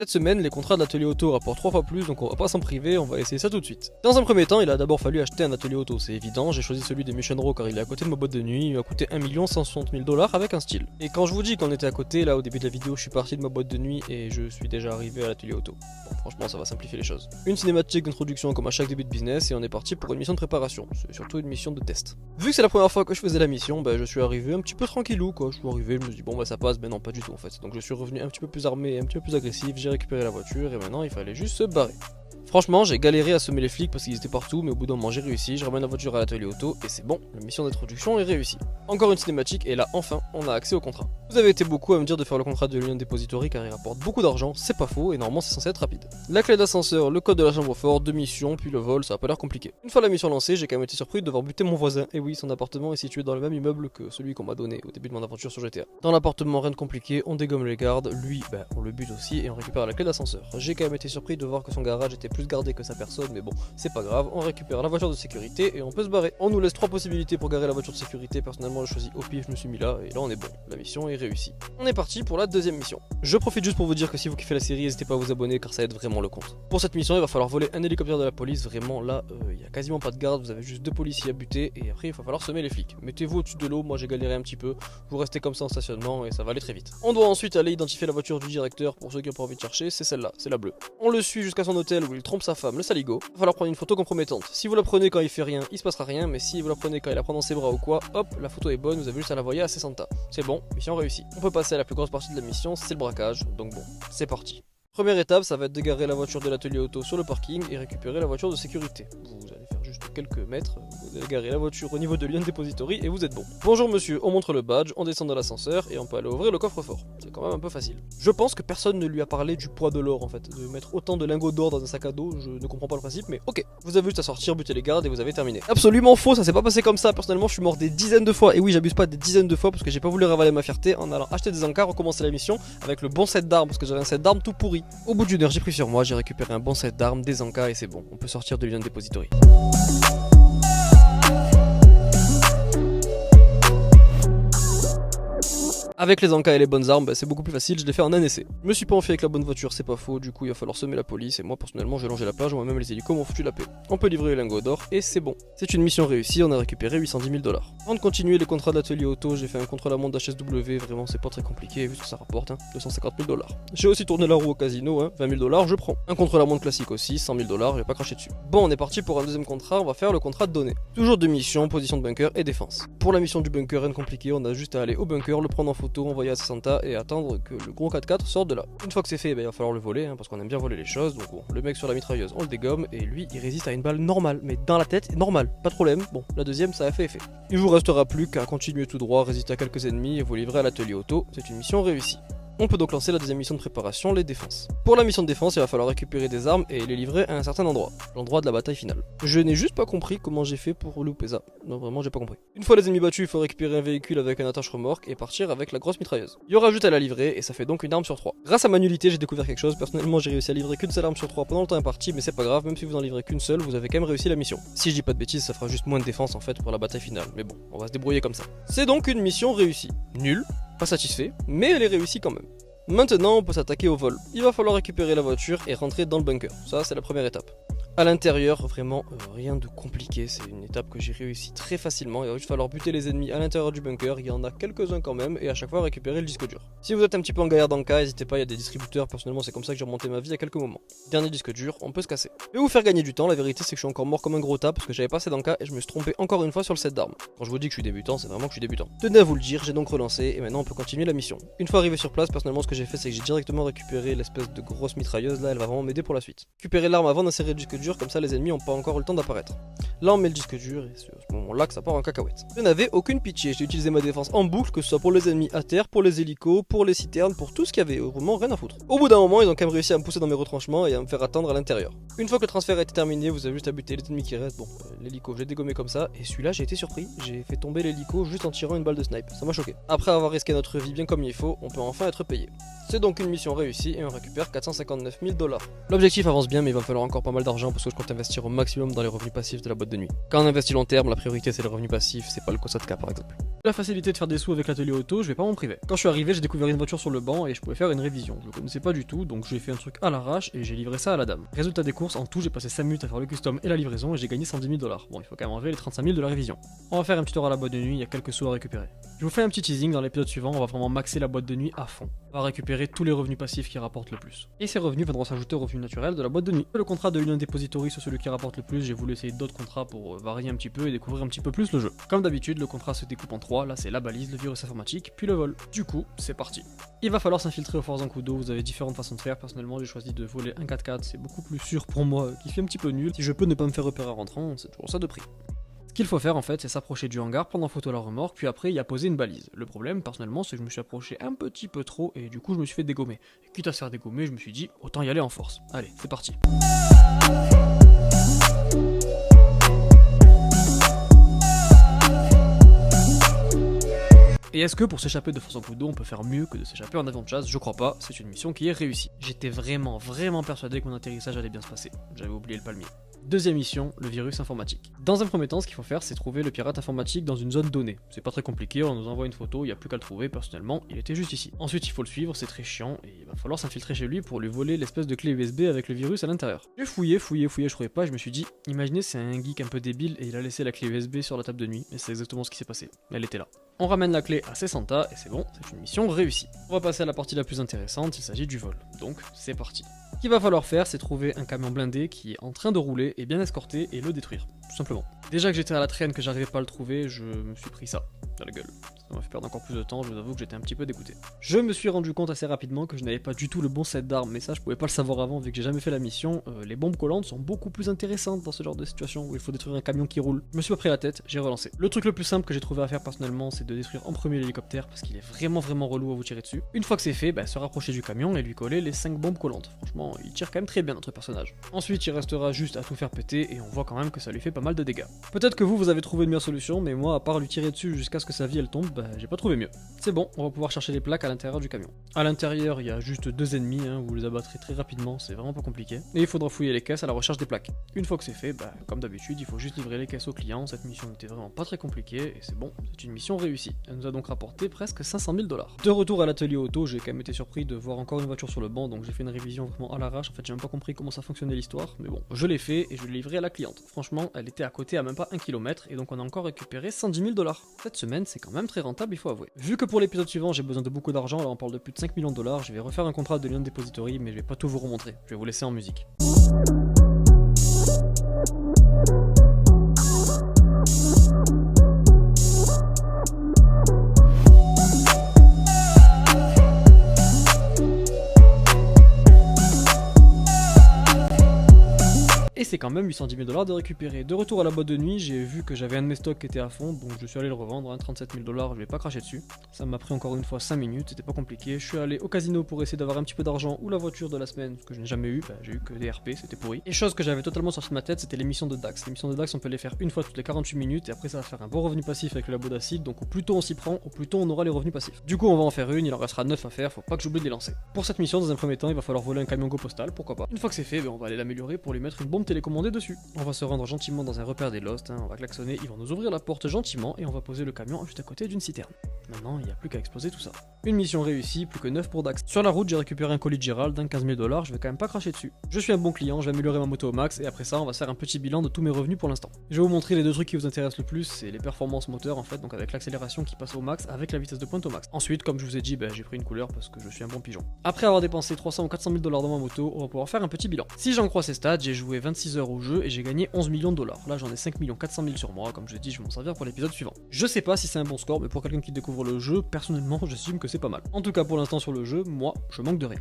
Cette semaine, les contrats de l'atelier auto rapportent 3 fois plus, donc on va pas s'en priver, on va essayer ça tout de suite. Dans un premier temps, il a d'abord fallu acheter un atelier auto, c'est évident, j'ai choisi celui des Mission Row car il est à côté de ma boîte de nuit, il m'a coûté 1 160 000 $ avec un style. Et quand je vous dis qu'on était à côté, là au début de la vidéo, je suis parti de ma boîte de nuit et je suis déjà arrivé à l'atelier auto. Bon, franchement, ça va simplifier les choses. Une cinématique d'introduction comme à chaque début de business et on est parti pour une mission de préparation, c'est surtout une mission de test. Vu que c'est la première fois que je faisais la mission, je suis arrivé un petit peu tranquillou quoi, je suis arrivé, je me suis dit bon ça passe, mais non pas du tout en fait. Donc je suis revenu un petit peu plus armé, un petit peu plus agressif, j'ai récupéré la voiture et maintenant il fallait juste se barrer. Franchement, j'ai galéré à semer les flics parce qu'ils étaient partout, mais au bout d'un moment j'ai réussi, je ramène la voiture à l'atelier auto et c'est bon, la mission d'introduction est réussie. Encore une cinématique et là enfin on a accès au contrat. Vous avez été beaucoup à me dire de faire le contrat de l'Union Depository car il rapporte beaucoup d'argent, c'est pas faux et normalement c'est censé être rapide. La clé d'ascenseur, le code de la chambre forte, deux missions, puis le vol, ça a pas l'air compliqué. Une fois la mission lancée, j'ai quand même été surpris de devoir buter mon voisin, et oui son appartement est situé dans le même immeuble que celui qu'on m'a donné au début de mon aventure sur GTA. Dans l'appartement rien de compliqué, on dégomme les gardes, lui on le bute aussi et on récupère la clé d'ascenseur. J'ai quand même été surpris de voir que son garage était plus gardé que sa personne, mais bon, c'est pas grave, on récupère la voiture de sécurité et on peut se barrer. On nous laisse 3 possibilités pour garer la voiture de sécurité, personnellement j'ai choisi au pif, je me suis mis là, et là on est bon, la mission est réussie. On est parti pour la deuxième mission. Je profite juste pour vous dire que si vous kiffez la série, n'hésitez pas à vous abonner car ça aide vraiment le compte. Pour cette mission, il va falloir voler un hélicoptère de la police, vraiment là, il y a quasiment pas de garde, vous avez juste 2 policiers à buter, et après il va falloir semer les flics. Mettez-vous au-dessus de l'eau, moi j'ai galéré un petit peu, vous restez comme ça en stationnement et ça va aller très vite. On doit ensuite aller identifier la voiture du directeur, pour ceux qui n'ont pas envie de chercher, c'est celle-là, c'est la bleue. On le suit jusqu'à son hôtel où il trompe sa femme, le saligo. Il va falloir prendre une photo compromettante. Si vous la prenez quand il fait rien, il se passera rien, mais si vous la prenez quand il la prend dans ses bras ou quoi, hop, la photo est bonne, vous avez juste à la voyer à 60. C'est bon, mission réussie. On peut passer à la plus grosse partie de la mission, c'est le braquage, donc bon, c'est parti. Première étape, ça va être de garer la voiture de l'atelier auto sur le parking et récupérer la voiture de sécurité. Vous allez faire juste quelques mètres, vous allez garer la voiture au niveau de l'Union Depository et vous êtes bon. Bonjour monsieur, on montre le badge, on descend de l'ascenseur et on peut aller ouvrir le coffre-fort. C'est quand même un peu facile. Je pense que personne ne lui a parlé du poids de l'or en fait, de mettre autant de lingots d'or dans un sac à dos, je ne comprends pas le principe, mais ok. Vous avez juste à sortir, buter les gardes et vous avez terminé. Absolument faux, ça s'est pas passé comme ça, personnellement je suis mort des dizaines de fois, et oui j'abuse pas, des dizaines de fois parce que j'ai pas voulu ravaler ma fierté en allant acheter des encas, recommencer la mission avec le bon set d'armes parce que j'avais un set d'armes tout pourri. Au bout d'une heure, j'ai pris sur moi, j'ai récupéré un bon set d'armes, des encas et c'est bon, on peut sortir de l'Union Depository. Avec les encas et les bonnes armes, c'est beaucoup plus facile, je l'ai fait en un essai. Je me suis pas enfui avec la bonne voiture, c'est pas faux, du coup il va falloir semer la police et moi personnellement j'ai longé la plage, moi-même les hélicos m'ont foutu la paix. On peut livrer les lingots d'or et c'est bon. C'est une mission réussie, on a récupéré 810 000 $. Avant de continuer les contrats de l'atelier auto, j'ai fait un contre-la-montre d'HSW, vraiment c'est pas très compliqué vu ce que ça rapporte, 250 000 $. J'ai aussi tourné la roue au casino, 20 000 $, je prends. Un contre-la-montre classique aussi, 100 000 $, j'ai pas craché dessus. Bon, on est parti pour un deuxième contrat, on va faire le contrat de données. Toujours deux missions, position de bunker et défense. Pour la mission du bunker, rien de compliqué, on a juste à aller au bunker, le prendre en photo, envoyer à Santa et attendre que le gros 4x4 sorte de là. Une fois que c'est fait, il va falloir le voler, parce qu'on aime bien voler les choses, donc bon, le mec sur la mitrailleuse, on le dégomme, et lui, il résiste à une balle normale, mais dans la tête, normal, pas de problème. Bon, la deuxième, ça a fait effet. Il vous restera plus qu'à continuer tout droit, résister à quelques ennemis et vous livrer à l'atelier auto, c'est une mission réussie. On peut donc lancer la deuxième mission de préparation, les défenses. Pour la mission de défense, il va falloir récupérer des armes et les livrer à un certain endroit, l'endroit de la bataille finale. Je n'ai juste pas compris comment j'ai fait pour louper ça. Non, vraiment, j'ai pas compris. Une fois les ennemis battus, il faut récupérer un véhicule avec un attache-remorque et partir avec la grosse mitrailleuse. Il y aura juste à la livrer et ça fait donc une arme sur 3. Grâce à ma nullité, j'ai découvert quelque chose. Personnellement, j'ai réussi à livrer qu'une seule arme sur 3 pendant le temps imparti, mais c'est pas grave, même si vous en livrez qu'une seule, vous avez quand même réussi la mission. Si je dis pas de bêtises, ça fera juste moins de défense en fait pour la bataille finale, mais bon, on va se débrouiller comme ça. C'est donc une mission réussie. Nulle, pas satisfait, mais elle est réussie quand même. Maintenant, on peut s'attaquer au vol. Il va falloir récupérer la voiture et rentrer dans le bunker. Ça, c'est la première étape. À l'intérieur, vraiment rien de compliqué, c'est une étape que j'ai réussi très facilement. Il va juste falloir buter les ennemis à l'intérieur du bunker, il y en a quelques-uns quand même, et à chaque fois récupérer le disque dur. Si vous êtes un petit peu en galère d'enca, n'hésitez pas, il y a des distributeurs, personnellement c'est comme ça que j'ai remonté ma vie à quelques moments. Dernier disque dur, on peut se casser. Je vais vous faire gagner du temps, la vérité c'est que je suis encore mort comme un gros tas parce que j'avais pas assez d'enca et je me suis trompé encore une fois sur le set d'armes. Quand je vous dis que je suis débutant, c'est vraiment que je suis débutant. Tenez à vous le dire, j'ai donc relancé et maintenant on peut continuer la mission. Une fois arrivé sur place, personnellement ce que j'ai fait c'est que j'ai directement récupéré l'espèce de grosse mitrailleuse là, elle va vraiment m'aider pour la suite. Récupérer l'arme avant d'insérer le disque dur, comme ça les ennemis ont pas encore eu le temps d'apparaître. Là on met le disque dur et c'est à ce moment là que ça part en cacahuète. Je n'avais aucune pitié, j'ai utilisé ma défense en boucle, que ce soit pour les ennemis à terre, pour les hélicos, pour les citernes, pour tout ce qu'il y avait, vraiment rien à foutre. Au bout d'un moment ils ont quand même réussi à me pousser dans mes retranchements et à me faire attendre à l'intérieur. Une fois que le transfert a été terminé, vous avez juste à buter les ennemis qui restent. Bon, l'hélico je l'ai dégommé comme ça et celui-là j'ai été surpris, j'ai fait tomber l'hélico juste en tirant une balle de snipe, ça m'a choqué. Après avoir risqué notre vie bien comme il faut, on peut enfin être payé. C'est donc une mission réussie et on récupère 459 000 $. L'objectif avance bien mais il va me falloir encore pas mal d'argent parce que je compte investir au maximum dans les revenus passifs de la boîte de nuit. Quand on investit long terme, la priorité c'est le revenu passif, c'est pas le Kosatka par exemple. La facilité de faire des sous avec l'atelier auto, je vais pas m'en priver. Quand je suis arrivé, j'ai découvert une voiture sur le banc et je pouvais faire une révision. Je le connaissais pas du tout, donc j'ai fait un truc à l'arrache et j'ai livré ça à la dame. Résultat des courses, en tout j'ai passé 5 minutes à faire le custom et la livraison et j'ai gagné 110 000 $. Bon, il faut quand même enlever les 35 000 de la révision. On va faire un petit tour à la boîte de nuit, il y a quelques sous à récupérer. Je vous fais un petit teasing, dans l'épisode suivant, on va vraiment maxer la boîte de nuit à fond. On va récupérer tous les revenus passifs qui rapportent le plus. Et ces revenus viendront s'ajouter aux revenus naturels de la boîte de nuit. Le contrat de Union Depository sur celui qui rapporte le plus, j'ai voulu essayer d'autres contrats pour varier un petit peu et découvrir un petit peu plus le jeu. Comme d'habitude, le contrat se découpe en 3, là c'est la balise, le virus informatique, puis le vol. Du coup, c'est parti. Il va falloir s'infiltrer au Force en coup d'eau, vous avez différentes façons de faire, personnellement j'ai choisi de voler un 4x4, c'est beaucoup plus sûr pour moi, qui fait un petit peu nul. Si je peux ne pas me faire repérer en rentrant, c'est toujours ça de prix. Ce qu'il faut faire en fait, c'est s'approcher du hangar, prendre en photo la remorque, puis après y a posé une balise. Le problème, personnellement, c'est que je me suis approché un petit peu trop et du coup je me suis fait dégommer. Et quitte à se faire dégommer, je me suis dit, autant y aller en force. Allez, c'est parti. Et est-ce que pour s'échapper de Force en coup d'eau, on peut faire mieux que de s'échapper en avion de chasse? Je crois pas, c'est une mission qui est réussie. J'étais vraiment persuadé que mon atterrissage allait bien se passer. J'avais oublié le palmier. Deuxième mission, le virus informatique. Dans un premier temps, ce qu'il faut faire, c'est trouver le pirate informatique dans une zone donnée. C'est pas très compliqué, on nous envoie une photo, il n'y a plus qu'à le trouver, personnellement, il était juste ici. Ensuite, il faut le suivre, c'est très chiant, et il va falloir s'infiltrer chez lui pour lui voler l'espèce de clé USB avec le virus à l'intérieur. J'ai fouillé, je trouvais pas, je me suis dit, imaginez c'est un geek un peu débile et il a laissé la clé USB sur la table de nuit, et c'est exactement ce qui s'est passé. Elle était là. On ramène la clé à Sessanta, et c'est bon, c'est une mission réussie. On va passer à la partie la plus intéressante, il s'agit du vol. Donc, c'est parti. Ce qu'il va falloir faire, c'est trouver un camion blindé qui est en train de rouler et bien escorté et le détruire, tout simplement. Déjà que j'étais à la traîne, que j'arrivais pas à le trouver, je me suis pris ça dans la gueule. Ça m'a fait perdre encore plus de temps, je vous avoue que j'étais un petit peu dégoûté. Je me suis rendu compte assez rapidement que je n'avais pas du tout le bon set d'armes, mais ça je pouvais pas le savoir avant vu que j'ai jamais fait la mission. Les bombes collantes sont beaucoup plus intéressantes dans ce genre de situation où il faut détruire un camion qui roule. Je me suis pas pris la tête, j'ai relancé. Le truc le plus simple que j'ai trouvé à faire personnellement, c'est de détruire en premier l'hélicoptère parce qu'il est vraiment relou à vous tirer dessus. Une fois que c'est fait, se rapprocher du camion et lui coller les 5 bombes collantes. Franchement, il tire quand même très bien notre personnage. Ensuite, il restera juste à tout faire péter et on voit quand même que ça lui fait pas mal de dégâts. Peut-être que vous avez trouvé une meilleure solution, mais moi, à part lui tirer dessus jusqu'à ce que sa vie elle tombe, j'ai pas trouvé mieux. C'est bon, on va pouvoir chercher les plaques à l'intérieur du camion. À l'intérieur, il y a juste 2 ennemis, vous les abattrez très rapidement, c'est vraiment pas compliqué. Et il faudra fouiller les caisses à la recherche des plaques. Une fois que c'est fait, comme d'habitude, il faut juste livrer les caisses au client. Cette mission n'était vraiment pas très compliquée et c'est bon, c'est une mission réussie. Elle nous a donc rapporté presque 500 000 $. De retour à l'atelier auto, j'ai quand même été surpris de voir encore une voiture sur le banc, donc j'ai fait une révision vraiment à l'arrache. En fait, j'ai même pas compris comment ça fonctionnait l'histoire, mais bon, je l'ai fait et je l'ai livré à la cliente. Franchement, elle était à côté à même pas 1 km et donc on a encore récupéré 110 000 $. Cette semaine, c'est quand même très rentable, il faut avouer. Vu que pour l'épisode suivant, j'ai besoin de beaucoup d'argent, là on parle de plus de 5 millions de $, je vais refaire un contrat de Union Depository, mais je vais pas tout vous remontrer, je vais vous laisser en musique. Et c'est quand même 810 000 $ de récupérer. De retour à la boîte de nuit, j'ai vu que j'avais un de mes stocks qui était à fond, donc je suis allé le revendre, 37 000 $, je vais pas cracher dessus. Ça m'a pris encore une fois 5 minutes, c'était pas compliqué. Je suis allé au casino pour essayer d'avoir un petit peu d'argent ou la voiture de la semaine, ce que je n'ai jamais eu, j'ai eu que des RP, c'était pourri. Et chose que j'avais totalement sorti de ma tête, c'était les missions de Dax. Les missions de Dax, on peut les faire une fois toutes les 48 minutes, et après ça va faire un bon revenu passif avec le labo d'acide, donc au plus tôt on s'y prend, au plus tôt on aura les revenus passifs. Du coup on va en faire une, il en restera 9 à faire, faut pas que j'oublie de les lancer. Pour cette mission, dans un premier temps, il va falloir voler un camion Go Postal, pourquoi pas. Une fois que c'est fait, on va aller l'améliorer pour lui mettre une bombe télécommandée dessus. On va se rendre gentiment dans un repère des Lost, on va klaxonner, ils vont nous ouvrir la porte gentiment et on va poser le camion juste à côté d'une citerne. Maintenant, il n'y a plus qu'à exploser tout ça. Une mission réussie, plus que 9 pour Dax. Sur la route, j'ai récupéré un colis de Gérald d'un 15 000 $, je vais quand même pas cracher dessus. Je suis un bon client, je vais améliorer ma moto au max et après ça, on va faire un petit bilan de tous mes revenus pour l'instant. Je vais vous montrer les deux trucs qui vous intéressent le plus, c'est les performances moteurs en fait, donc avec l'accélération qui passe au max, avec la vitesse de pointe au max. Ensuite, comme je vous ai dit, j'ai pris une couleur parce que je suis un bon pigeon. Après avoir dépensé 300 ou 400 000 $ dans ma moto, on va pouvoir faire un petit bilan. Si j'en crois ces stats, j'ai joué 26 heures au jeu et j'ai gagné 11 millions de $. Là, j'en ai 5 400 000 sur moi, comme je l'ai dit, je vais m'en servir pour l'épisode suivant. Je sais pas si c'est un bon score, mais pour quelqu'un qui découvre le jeu, personnellement, j'estime que c'est pas mal. En tout cas, pour l'instant sur le jeu, moi, je manque de rien.